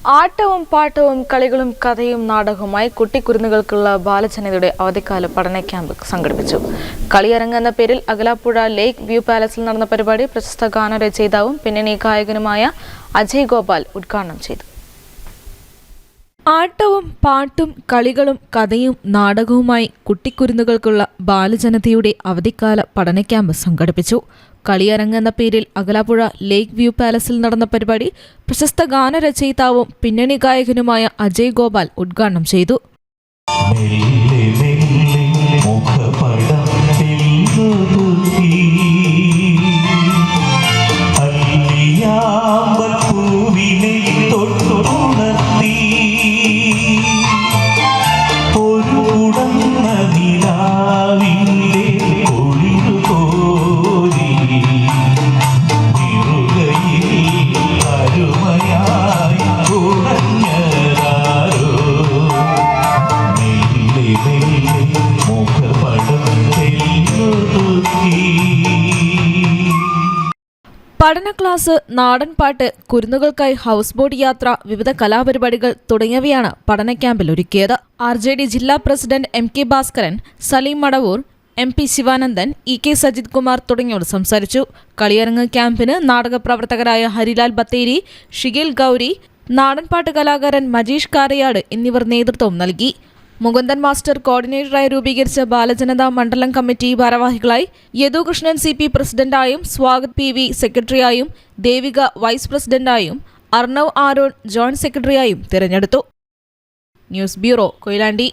ആട്ടവും പാട്ടവും കളികളും കഥയും നാടകവുമായി കുട്ടിക്കുരുന്നുകൾക്കുള്ള ബാലജനതയുടെ അവധിക്കാല പഠന ക്യാമ്പ് സംഘടിപ്പിച്ചു. കളിയരങ്ങ് എന്ന പേരിൽ അകലാപ്പുഴ ലേക്ക് വ്യൂ പാലസിൽ നടന്ന പരിപാടി പ്രശസ്ത ഗാനരചയിതാവും പിന്നണി ഗായകനുമായ അജയ് ഗോപാൽ ഉദ്ഘാടനം ചെയ്തു. ആട്ടവും പാട്ടും കളികളും കഥയും നാടകവുമായി കുട്ടിക്കുരുന്നുകൾക്കുള്ള ബാലജനതയുടെ അവധിക്കാല പഠന ക്യാമ്പ് സംഘടിപ്പിച്ചു. കളിയരങ്ങ് എന്ന പേരിൽ അകലാപ്പുഴ ലേക്ക് വ്യൂ പാലസിൽ നടന്ന പരിപാടി പ്രശസ്ത ഗാനരചയിതാവും പിന്നണി ഗായകനുമായ അജയ് ഗോപാൽ ഉദ്ഘാടനം ചെയ്തു. പഠന ക്ലാസ്, നാടൻപാട്ട്, കുരുന്നുകൾക്കായി ഹൗസ് ബോട്ട് യാത്ര, വിവിധ കലാപരിപാടികൾ തുടങ്ങിയവയാണ് പഠന ക്യാമ്പിൽ ഒരുക്കിയത്. RJD ജില്ലാ president MK Bhaskaran, Saleem Madavoor, MP Sivanandan, EK Sajith Kumar തുടങ്ങിയവർ സംസാരിച്ചു. കളിയരങ്ങ് ക്യാമ്പിന് നാടക പ്രവർത്തകരായ ഹരിലാൽ ബത്തേരി, ഷിഗിൽ ഗൗരി, നാടൻപാട്ട് കലാകാരൻ മജീഷ് കാരയാട് എന്നിവർ നേതൃത്വം നൽകി. മുകുന്ദൻ മാസ്റ്റർ കോർഡിനേറ്ററായി രൂപീകരിച്ച ബാലജനതാ മണ്ഡലം കമ്മിറ്റി ഭാരവാഹികളായി യദുകൃഷ്ണൻ CP പ്രസിഡന്റായും, സ്വാഗത് PV സെക്രട്ടറിയായും, ദേവിക വൈസ് പ്രസിഡന്റായും, അർണവ് ആരോൺ ജോയിന്റ് സെക്രട്ടറിയായും തിരഞ്ഞെടുത്തു. News bureau, Koyilandy.